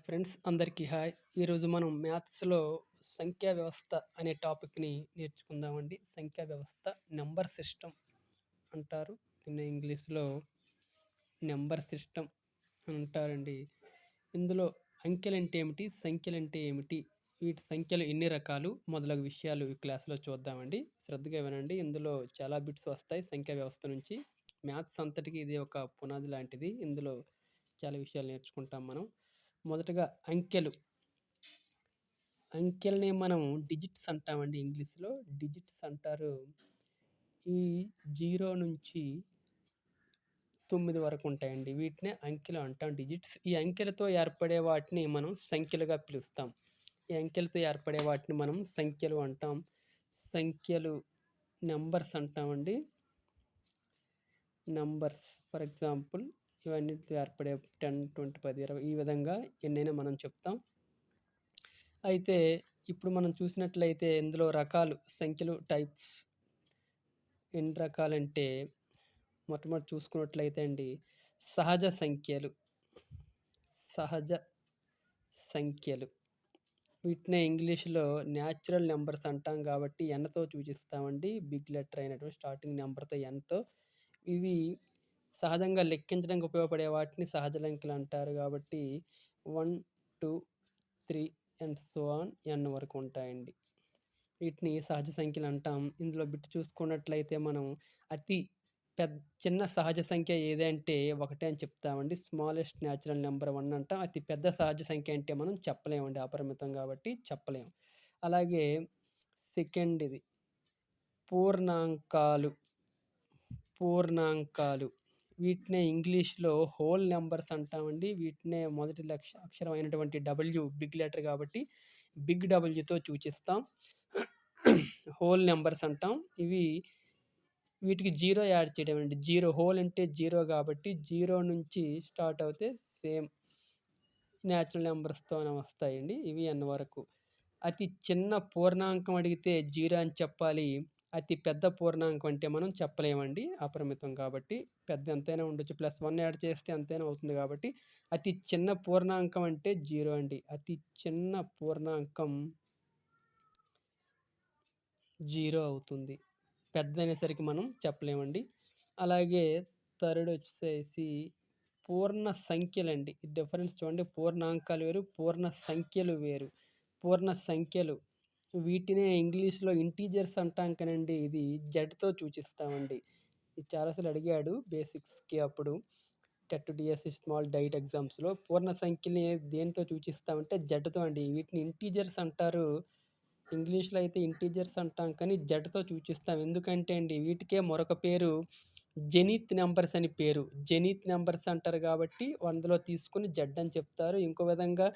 Friends అందరికీ hi. ఈరోజు మనం మ్యాథ్స్‌లో సంఖ్యా వ్యవస్థ అనే టాపిక్‌ని నేర్చుకుందామండి. సంఖ్యా వ్యవస్థ నంబర్ సిస్టమ్ అంటారు. దీన్ని ఇంగ్లీష్‌లో నంబర్ సిస్టమ్ అని అంటారండి. ఇందులో అంకెలంటే ఏమిటి? సంఖ్యలంటే ఏమిటి? వీటి సంఖ్యలు ఎన్ని రకాలు? మొదలగు విషయాలు ఈ క్లాస్‌లో చూద్దామండి. శ్రద్ధగా వినండి. ఇందులో చాలా బిట్స్ వస్తాయి సంఖ్యా వ్యవస్థ నుంచి. మ్యాథ్స్ అంతటికి ఇది ఒక పునాది లాంటిది. ఇందులో చాలా విషయాలు నేర్చుకుంటాం మనం. మొదటగా అంకెలు. అంకెల్ని మనం డిజిట్స్ అంటామండి ఇంగ్లీష్‌లో. డిజిట్స్ అంటారు. ఈ 0 నుంచి 9 వరకు ఉంటాయండి. వీటినే అంకెలు అంటాం డిజిట్స్. ఈ అంకెలతో ఏర్పడే వాటిని మనం సంఖ్యలుగా పిలుస్తాం. ఈ అంకెలతో ఏర్పడే వాటిని మనం సంఖ్యలు అంటాం. సంఖ్యలు నంబర్స్ అంటామండి. నంబర్స్ ఫర్ ఎగ్జాంపుల్ ఇవన్నిటితో ఏర్పడే 10, 20, 10, 20 ఈ విధంగా ఎన్నైనా మనం చెప్తాం. అయితే ఇప్పుడు మనం చూసినట్లయితే ఇందులో రకాలు సంఖ్యలు టైప్స్ ఎన్ని రకాలంటే మొట్టమొదటి చూసుకున్నట్లయితే అండి సహజ సంఖ్యలు. సహజ సంఖ్యలు వీటినే ఇంగ్లీష్‌లో న్యాచురల్ నెంబర్స్ అంటాం కాబట్టి ఎన్‌తో సూచిస్తామండి. బిగ్ లెటర్ అయినటువంటి స్టార్టింగ్ నెంబర్‌తో ఎన్‌తో. ఇవి సహజంగా లెక్కించడానికి ఉపయోగపడే వాటిని సహజ సంఖ్యలు అంటారు కాబట్టి 1, 2, 3 అండ్ సో ఆన్ ఎన్ వరకు ఉంటాయండి. వీటిని సహజ సంఖ్యలు అంటాం. ఇందులో బిట్ చూసుకున్నట్లయితే మనం అతి చిన్న సహజ సంఖ్య ఏదంటే ఒకటే అని చెప్తామండి. స్మాలెస్ట్ న్యాచురల్ నెంబర్ 1 అంటాం. అతి పెద్ద సహజ సంఖ్య అంటే మనం చెప్పలేమండి. అపరిమితం కాబట్టి చెప్పలేము. అలాగే సెకండ్‌ది పూర్ణాంకాలు. పూర్ణాంకాలు వీటినే ఇంగ్లీష్‌లో హోల్ నంబర్స్ అంటామండి. వీటినే మొదటి అక్షరం అయినటువంటి డబ్ల్యూ బిగ్ లెటర్ కాబట్టి బిగ్ డబ్ల్యూతో సూచిస్తాం. హోల్ నంబర్స్ అంటాం. వీటికి 0 యాడ్ చేయడం అండి. 0 హోల్ అంటే 0 కాబట్టి 0 నుంచి స్టార్ట్ అవుతే సేమ్ న్యాచురల్ నెంబర్స్తోనే వస్తాయండి. ఇవి n వరకు. అతి చిన్న పూర్ణాంకం అడిగితే 0 అని చెప్పాలి. అతి పెద్ద పూర్ణాంకం అంటే మనం చెప్పలేమండి. అపరిమితం కాబట్టి పెద్ద ఎంతైనా ఉండొచ్చు. +1 యాడ్ చేస్తే ఎంతైనా అవుతుంది కాబట్టి అతి చిన్న పూర్ణాంకం అంటే 0 అండి. అతి చిన్న పూర్ణాంకం 0 అవుతుంది. పెద్దదనేసరికి మనం చెప్పలేమండి. అలాగే థర్డ్ వచ్చేసి పూర్ణ సంఖ్యలండి. ఈ డిఫరెన్స్ చూడండి. పూర్ణాంకాలు వేరు, పూర్ణ సంఖ్యలు వేరు. పూర్ణ సంఖ్యలు వీటినే ఇంగ్లీష్‌లో ఇంటీజర్స్ అంటాం కానండి. ఇది జెడ్‌తో సూచిస్తామండి. ఇది చాలా సార్లు అడిగాడు బేసిక్స్‌కి అప్పుడు. టెట్, డిఎస్సి, స్మాల్ డైట్ ఎగ్జామ్స్‌లో పూర్ణ సంఖ్యని దేనితో సూచిస్తామంటే జెడ్‌తో అండి. వీటిని ఇంటీజర్స్ అంటారు. ఇంగ్లీష్‌లో అయితే ఇంటీజర్స్ అంటాం కానీ జెడ్‌తో సూచిస్తాం. ఎందుకంటే అండి వీటికే మరొక పేరు జెనిత్ నంబర్స్ అని పేరు. జెనిత్ నంబర్స్ అంటారు కాబట్టి అందులో తీసుకొని జెడ్ అని చెప్తారు. ఇంకో విధంగా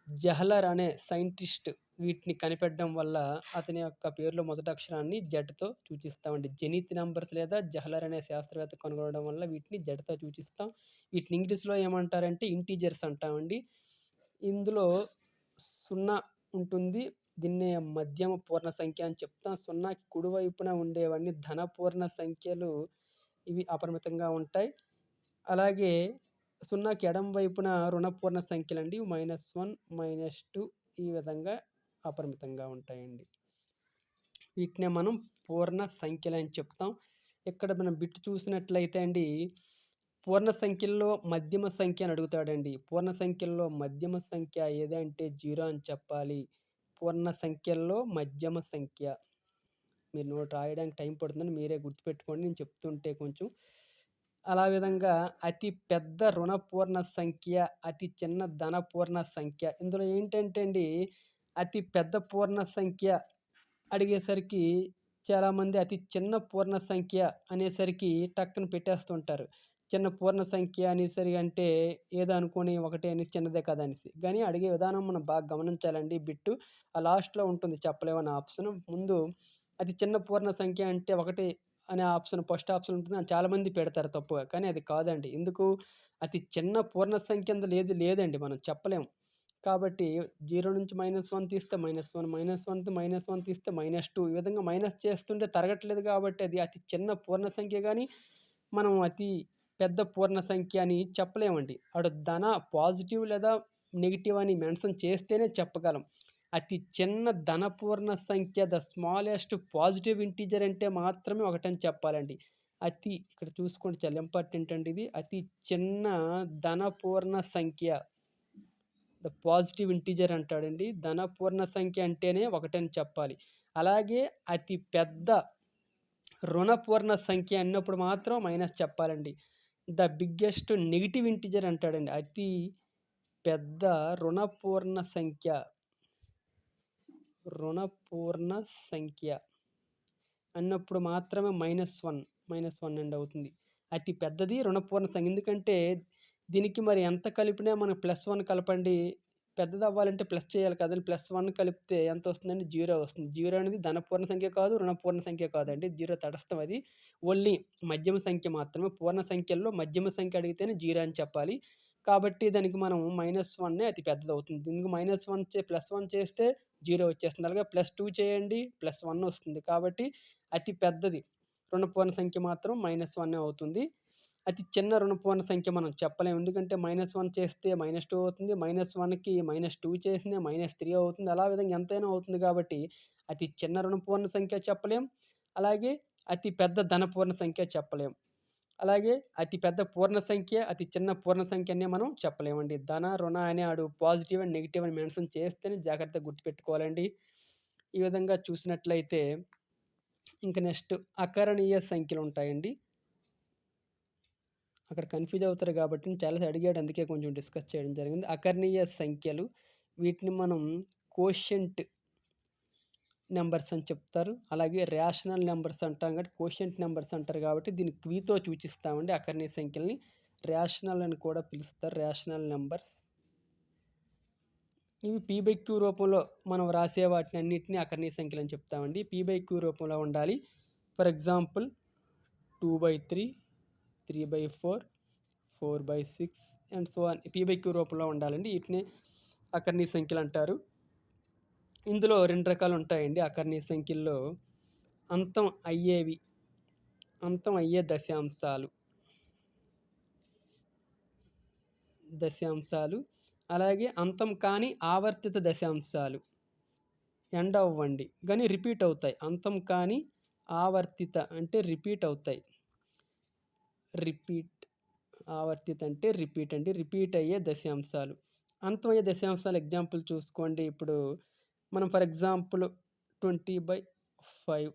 జహలర్ అనే సైంటిస్ట్ వీటిని కనిపెట్టడం వల్ల అతని యొక్క పేరులో మొదటి అక్షరాన్ని జెడ్‌తో సూచిస్తామండి. జెనిత్ నంబర్స్ లేదా జహలర్ అనే శాస్త్రవేత్త కనుగొనడం వల్ల వీటిని జెడ్‌తో సూచిస్తాం. వీటిని ఇంగ్లీష్‌లో ఏమంటారంటే ఇంటీజర్స్ అంటామండి. ఇందులో 0 ఉంటుంది. దీన్నే మధ్యమ పూర్ణ సంఖ్య అని చెప్తాం. 0కి కుడివైపున ఉండేవన్నీ ధన పూర్ణ సంఖ్యలు. ఇవి అపరిమితంగా ఉంటాయి. అలాగే 0కి ఎడమ వైపున రుణపూర్ణ సంఖ్యలండి. -1, -2 ఈ విధంగా అపరిమితంగా ఉంటాయండి. వీటినే మనం పూర్ణ సంఖ్యలని చెప్తాం. ఇక్కడ మనం బిట్ చూసినట్లయితే అండి పూర్ణ సంఖ్యల్లో మధ్యమ సంఖ్య అని అడుగుతాడండి. పూర్ణ సంఖ్యల్లో మధ్యమ సంఖ్య ఏదంటే 0 అని చెప్పాలి. పూర్ణ సంఖ్యల్లో మధ్యమ సంఖ్య. మీరు నోట్ రాయడానికి టైం పడుతుందని మీరే గుర్తుపెట్టుకోండి నేను చెప్తుంటే కొంచెం. అలా విధంగా అతి పెద్ద రుణ పూర్ణ సంఖ్య, అతి చిన్న ధన పూర్ణ సంఖ్య. ఇందులో ఏంటంటే అండి అతి పెద్ద పూర్ణ సంఖ్య అడిగేసరికి చాలామంది అతి చిన్న పూర్ణ సంఖ్య అనేసరికి టక్కున పెట్టేస్తుంటారు. చిన్న పూర్ణ సంఖ్య అనేసరికి అంటే ఏదో అనుకోని ఒకటే అనేసి చిన్నదే కదా అనేసి. కానీ అడిగే విధానం మనం బాగా గమనించాలండి బిట్టు. ఆ లాస్ట్‌లో ఉంటుంది చెప్పలేమని ఆప్షన్. ముందు అతి చిన్న పూర్ణ సంఖ్య అంటే 1 అనే ఆప్షన్ ఫస్ట్ ఆప్షన్ ఉంటుంది. అని చాలామంది పెడతారు తప్పుగా. కానీ అది కాదండి. ఎందుకు అతి చిన్న పూర్ణ సంఖ్య అందులో లేదండి. మనం చెప్పలేము. కాబట్టి 0 నుంచి -1 తీస్తే -1, -1 తీస్తే -2 ఈ విధంగా మైనస్ చేస్తుంటే తరగట్లేదు కాబట్టి అది అతి చిన్న పూర్ణ సంఖ్య గాని, మనం అతి పెద్ద పూర్ణ సంఖ్య అని చెప్పలేమండి. అటు పాజిటివ్ లేదా నెగెటివ్ అని మెన్షన్ చేస్తేనే చెప్పగలం. అతి చిన్న ధనపూర్ణ సంఖ్య ద స్మాలెస్ట్ పాజిటివ్ ఇంటీజర్ అంటే మాత్రమే ఒకటని చెప్పాలండి. ఇక్కడ చూసుకోండి, చాలా ఇంపార్టెంట్ అండి ఇది. అతి చిన్న ధనపూర్ణ సంఖ్య ద పాజిటివ్ ఇంటీజర్ అంటాడండి. ధనపూర్ణ సంఖ్య అంటేనే ఒకటని చెప్పాలి. అలాగే అతి పెద్ద రుణపూర్ణ సంఖ్య అన్నప్పుడు మాత్రం మైనస్ చెప్పాలండి. ద బిగ్గెస్ట్ నెగెటివ్ ఇంటీజర్ అంటాడండి. అతి పెద్ద రుణపూర్ణ సంఖ్య అన్నప్పుడు మాత్రమే -1 అండి అవుతుంది. అతి పెద్దది రుణపూర్ణ సంఖ్య. ఎందుకంటే దీనికి మరి ఎంత కలిపినా మనం +1 కలపండి. పెద్దది అవ్వాలంటే ప్లస్ చేయాలి కదండి. +1 కలిపితే ఎంత వస్తుందండి? 0 వస్తుంది. 0 అనేది ధనపూర్ణ సంఖ్య కాదు, రుణపూర్ణ సంఖ్య కాదండి. 0 తటస్థం అది. ఓన్లీ మధ్యమ సంఖ్య మాత్రమే. పూర్ణ సంఖ్యల్లో మధ్యమ సంఖ్య అడిగితేనే 0 అని చెప్పాలి. కాబట్టి దానికి మనం -1 అతి పెద్దదవుతుంది. దీనికి +1 చేస్తే 0 వచ్చేస్తుంది. అలాగే +2 చేయండి, +1 వస్తుంది. కాబట్టి అతి పెద్దది రుణపూర్ణ సంఖ్య మాత్రం -1 అవుతుంది. అతి చిన్న రుణపూర్ణ సంఖ్య మనం చెప్పలేము. ఎందుకంటే -1 చేస్తే -2 అవుతుంది. -1కి -2 చేసినా -3 అవుతుంది. అలా విధంగా ఎంతైనా అవుతుంది కాబట్టి అతి చిన్న రుణపూర్ణ సంఖ్య చెప్పలేం. అలాగే అతి పెద్ద ధనపూర్ణ సంఖ్య చెప్పలేం. అలాగే అతి పెద్ద పూర్ణ సంఖ్య, అతి చిన్న పూర్ణ సంఖ్య అని మనం చెప్పలేమండి. ధన, రుణ అని ఆడు పాజిటివ్ అండ్ నెగెటివ్ అని మెన్షన్ చేస్తేనే జాగ్రత్తగా గుర్తుపెట్టుకోవాలండి. ఈ విధంగా చూసినట్లయితే ఇంక నెక్స్ట్ అకరణీయ సంఖ్యలు ఉంటాయండి. అక్కడ కన్‌ఫ్యూజ్ అవుతారు కాబట్టి చాలాసార్లు అడిగాడు, అందుకే కొంచెం డిస్కస్ చేయడం జరిగింది. అకర్ణీయ సంఖ్యలు, వీటిని మనం కోషెంట్ నెంబర్స్ అని చెప్తారు. అలాగే రేషనల్ నెంబర్స్ అంటాం కాబట్టి కోషెంట్ నెంబర్స్ అంటారు కాబట్టి దీన్ని క్యూతో సూచిస్తామండి. అకర్ణీయ సంఖ్యల్ని రేషనల్ అని కూడా పిలుస్తారు. రేషనల్ నెంబర్స్ ఇవి p/q రూపంలో మనం రాసే వాటిని అన్నిటిని అకర్ణీయ సంఖ్యలు అని చెప్తామండి. p/q రూపంలో ఉండాలి. For example 2/3, 3/4, 4/6 and so on p/q రూపంలో ఉండాలండి. వీటిని అకర్ణీయ సంఖ్యలు అంటారు. ఇందులో 2 రకాలు ఉంటాయండి అకర్ణీయ సంఖ్యల్లో. అంతం అయ్యే దశాంశాలు, అలాగే అంతం కాని ఆవర్తిత దశాంశాలు. ఎండ్ అవ్వండి కానీ రిపీట్ అవుతాయి. అంతం కాని ఆవర్తిత అంటే రిపీట్ అవుతాయి. ఆవర్తిత అంటే రిపీట్ అండి. రిపీట్ అయ్యే దశాంశాలు. అంతం అయ్యే దశాంశాలు ఎగ్జాంపుల్ చూసుకోండి. ఇప్పుడు మనం ఫర్ ఎగ్జాంపుల్ 20/5,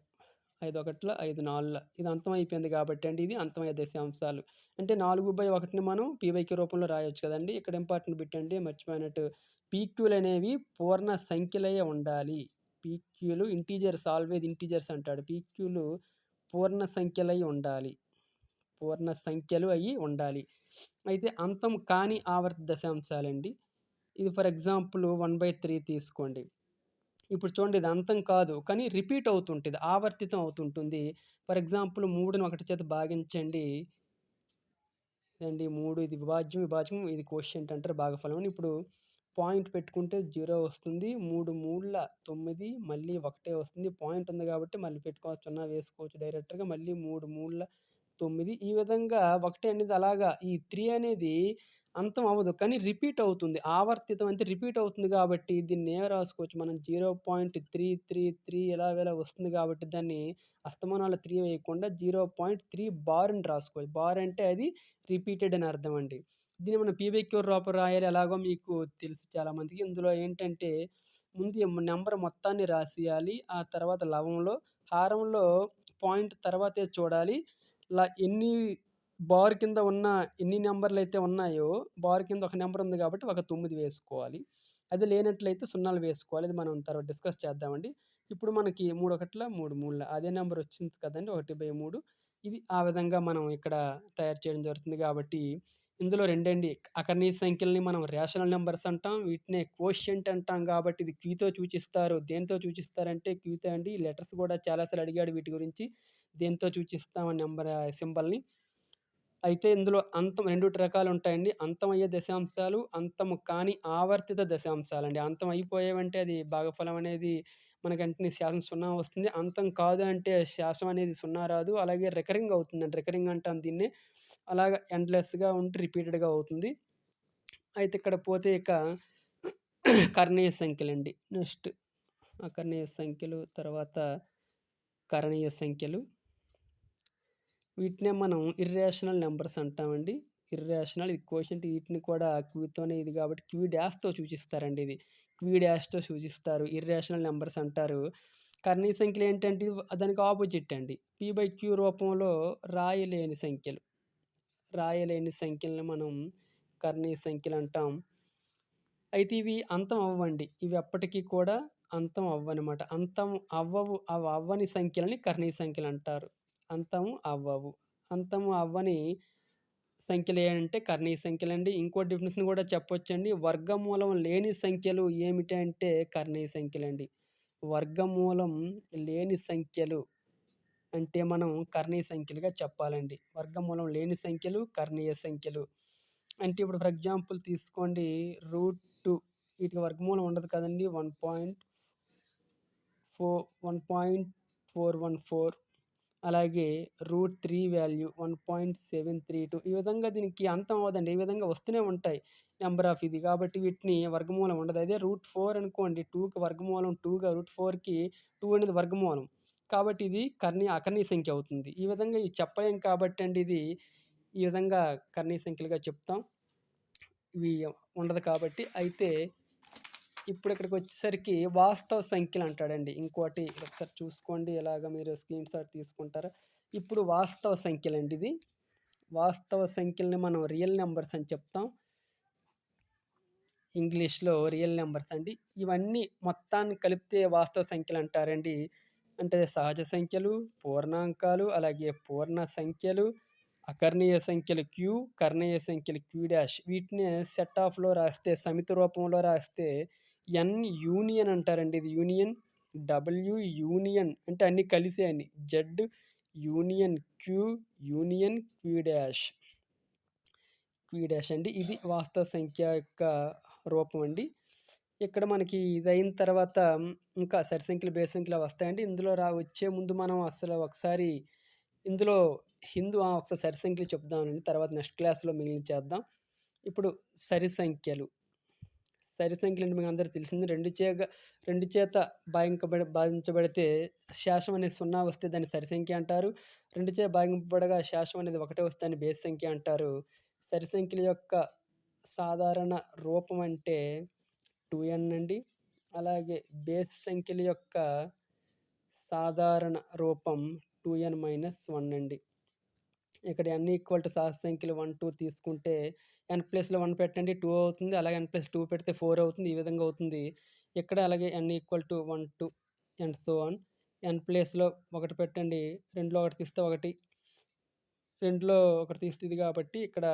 5 ఒకట్ల 5 నాలుగుల ఇది అంతం అయిపోయింది కాబట్టి అండి ఇది అంతమయ్యే దశాంశాలు. అంటే 4/1ని మనం p/q రూపంలో రాయొచ్చు కదండి. ఇక్కడ ఇంపార్టెంట్ బిట్ అండి, మర్చిపోయినట్టు. పీక్యూలు అనేవి పూర్ణ సంఖ్యలయ్యే ఉండాలి. పీక్యూలు ఇంటీజర్స్, ఆల్వేస్ ఇంటీజర్స్ అంటాడు. పీక్యూలు పూర్ణ సంఖ్యలై ఉండాలి. పూర్ణ సంఖ్యలు అయ్యి ఉండాలి. అయితే అంతం కాని ఆవర్త దశాంశాలండి. ఇది ఫర్ ఎగ్జాంపుల్ 1/3 తీసుకోండి. ఇప్పుడు చూడండి, ఇది అంతం కాదు కానీ రిపీట్ అవుతుంటుంది, ఆవర్తితం అవుతుంటుంది. ఫర్ ఎగ్జాంపుల్ 3ని 1 చేత భాగించండి అండి. 3 ఇది విభాజ్యం, ఇది కోషెంట్ అంటారు, భాగఫలం అని. ఇప్పుడు పాయింట్ పెట్టుకుంటే 0 వస్తుంది. 3 మూడుల 9, మళ్ళీ 1 వస్తుంది. పాయింట్ ఉంది కాబట్టి మళ్ళీ పెట్టుకోవచ్చు, 0 వేసుకోవచ్చు డైరెక్ట్‌గా. మళ్ళీ 3 మూడుల 9. ఈ విధంగా 1 అనేది అలాగా ఈ 3 అనేది అంతం అవ్వదు కానీ రిపీట్ అవుతుంది. ఆవర్తితం అంటే రిపీట్ అవుతుంది కాబట్టి దీన్ని ఏం రాసుకోవచ్చు మనం, 0.333 ఇలా వస్తుంది కాబట్టి దాన్ని అస్తమానాలు 3 వేయకుండా 0.3 బార్ అని రాసుకోవాలి. బార్ అంటే అది రిపీటెడ్ అని అర్థం అండి. దీన్ని మనం p/q రూపం రాయాలి. ఎలాగో మీకు తెలుసు చాలామందికి. ఇందులో ఏంటంటే ముందు నెంబర్ మొత్తాన్ని రాసియాలి. ఆ తర్వాత లవంలో, హారంలో పాయింట్ తర్వాతే చూడాలి. ఎన్ని బార్ కింద ఉన్న ఎన్ని నెంబర్లు అయితే ఉన్నాయో, బార్ కింద ఒక నెంబర్ ఉంది కాబట్టి ఒక 9 వేసుకోవాలి. అది లేనట్లయితే 0 వేసుకోవాలి. అది మనం తర్వాత డిస్కస్ చేద్దామండి. ఇప్పుడు మనకి 3 ఒకట్ల 3 మూడుల అదే నెంబర్ వచ్చింది కదండి, 1/3. ఇది ఆ విధంగా మనం ఇక్కడ తయారు చేయడం జరుగుతుంది. కాబట్టి ఇందులో రెండండి, అకర్ణీయ సంఖ్యల్ని మనం రేషనల్ నెంబర్స్ అంటాం. వీటినే కోషెంట్ అంటాం కాబట్టి ఇది క్యూతో సూచిస్తారు. దేంతో సూచిస్తారంటే క్యూతో అండి. లెటర్స్ కూడా చాలాసార్లు అడిగాడు వీటి గురించి, దేంతో సూచిస్తామని నెంబర్ సింబల్ని. అయితే ఇందులో అంతం 2 రకాలు ఉంటాయండి. అంతమయ్యే దశాంశాలు, అంతము కాని ఆవర్తిత దశాంశాలండి. అంతం అయిపోయావంటే అది భాగఫలం అనేది మనకి వెంటనే శాసం 0 వస్తుంది. అంతం కాదు అంటే శాసం అనేది 0 రాదు. అలాగే రికరింగ్ అవుతుందండి. రికరింగ్ అంటాం దీన్నే. అలాగా ఎండ్‌లెస్‌గా ఉండి రిపీటెడ్‌గా అవుతుంది. అయితే ఇక్కడ పోతే కర్ణీయ సంఖ్యలండి. నెక్స్ట్ అకర్ణీయ సంఖ్యలు, తర్వాత కరణీయ సంఖ్యలు. వీటినే మనం ఇర్రేషనల్ నంబర్స్ అంటామండి. ఇర్రేషనల్ ఇది కోషంట్ వీటిని కూడా క్యూతోనే ఇది కాబట్టి క్యూ డాష్‌తో సూచిస్తారండి ఇది. క్యూ డాష్‌తో సూచిస్తారు. ఇర్రేషనల్ నంబర్స్ అంటారు. కర్ణీయ సంఖ్యలు ఏంటంటే దానికి ఆపోజిట్ అండి. పీ/క్యూ రూపంలో రాయలేని సంఖ్యలు. రాయలేని సంఖ్యలను మనం కర్ణీయ సంఖ్యలంటాం. అయితే ఇవి అంతం అవ్వండి. ఇవి ఎప్పటికీ కూడా అంతం అవ్వనమాట. అంతం అవ్వవు. అవి అవ్వని సంఖ్యలని కర్ణీయ సంఖ్యలంటారు. అంతం అవ్వవు. అంతం అవ్వని సంఖ్యలు ఏంటంటే కర్ణీయ సంఖ్యలండి. ఇంకో డెఫినిషన్ కూడా చెప్పొచ్చండి. వర్గమూలం లేని సంఖ్యలు ఏమిటంటే కర్ణీయ సంఖ్యలండి. వర్గమూలం లేని సంఖ్యలు అంటే మనం కర్ణీయ సంఖ్యలుగా చెప్పాలండి. వర్గమూలం లేని సంఖ్యలు కర్ణీయ సంఖ్యలు. అంటే ఇప్పుడు ఫర్ ఎగ్జాంపుల్ తీసుకోండి √2 వీటికి వర్గమూలం ఉండదు కదండీ. 1.414 అలాగే √3 వాల్యూ 1.732 ఈ విధంగా దీనికి అంతం అవ్వదండి. ఈ విధంగా వస్తూనే ఉంటాయి నెంబర్ ఆఫ్ ఇది. కాబట్టి వీటిని వర్గమూలం ఉండదు. అదే √4 అనుకోండి 2కి వర్గమూలం 2గా √4కి 2 అనేది వర్గమూలం. కాబట్టి ఇది అకర్ణీయ సంఖ్య అవుతుంది. ఈ విధంగా ఇవి చెప్పలేం కాబట్టి అండి ఇది ఈ విధంగా కర్ణీయ సంఖ్యలుగా చెప్తాం. ఇవి ఉండదు కాబట్టి. అయితే ఇప్పుడు ఇక్కడికి వచ్చేసరికి వాస్తవ సంఖ్యలు అంటాడండి. ఇంకోటి ఒకసారి చూసుకోండి. ఇలాగ మీరు స్క్రీన్ షాట్ తీసుకుంటారా? ఇప్పుడు వాస్తవ సంఖ్యలండి ఇది. వాస్తవ సంఖ్యలని మనం రియల్ నెంబర్స్ అని చెప్తాం. ఇంగ్లీష్‌లో రియల్ నెంబర్స్ అండి. ఇవన్నీ మొత్తాన్ని కలిపితే వాస్తవ సంఖ్యలు అంటారండి. అంటే సహజ సంఖ్యలు, పూర్ణాంకాలు, అలాగే పూర్ణ సంఖ్యలు, అకర్ణీయ సంఖ్యలు క్యూ, కర్ణీయ సంఖ్యలు క్యూ డాష్. వీటిని సెట్ ఆఫ్‌లో రాస్తే సమితి రూపంలో రాస్తే ఎన్ యూనియన్ అంటారండి. ఇది యూనియన్. డబ్ల్యూ యూనియన్ అంటే అన్నీ కలిసే అని. Z union Q union Q dash. Q dash అండి. ఇది వాస్తవ సంఖ్య యొక్క రూపం అండి. ఇక్కడ మనకి ఇదయిన తర్వాత ఇంకా సరి సంఖ్యలు, బేసి సంఖ్యలు వస్తాయండి. ఇందులో వచ్చే ముందు మనం అసలు ఒకసారి ఇందులో ఒకసారి సరి సంఖ్యలు చెప్దామండి. తర్వాత నెక్స్ట్ క్లాస్‌లో మిగిలినవి చేద్దాం. ఇప్పుడు సరి సంఖ్యలు. సరి సంఖ్యలు అంటే మీకు అందరికీ తెలిసింది. 2 చేత భాగించబడితే శేషం అనేది 0 వస్తే దాన్ని సరి సంఖ్య అంటారు. 2 చే భాగింపబడగా శేషం అనేది 1 వస్తే దాన్ని బేసి సంఖ్య అంటారు. సరి సంఖ్యల యొక్క సాధారణ రూపం అంటే 2n అండి. అలాగే బేసి సంఖ్యల యొక్క సాధారణ రూపం 2n - 1 అండి. ఇక్కడ n = సహజ సంఖ్యలు 1, 2 తీసుకుంటే n ప్లేస్‌లో 1 పెట్టండి 2 అవుతుంది. అలాగే n + 2 పెడితే 4 అవుతుంది. ఈ విధంగా అవుతుంది. ఇక్కడ అలాగే n = 1, 2 and so on. n ప్లేస్‌లో 1 పెట్టండి. 2లో 1 తీస్తే 1, 2లో 1 తీస్తే ఇది కాబట్టి ఇక్కడ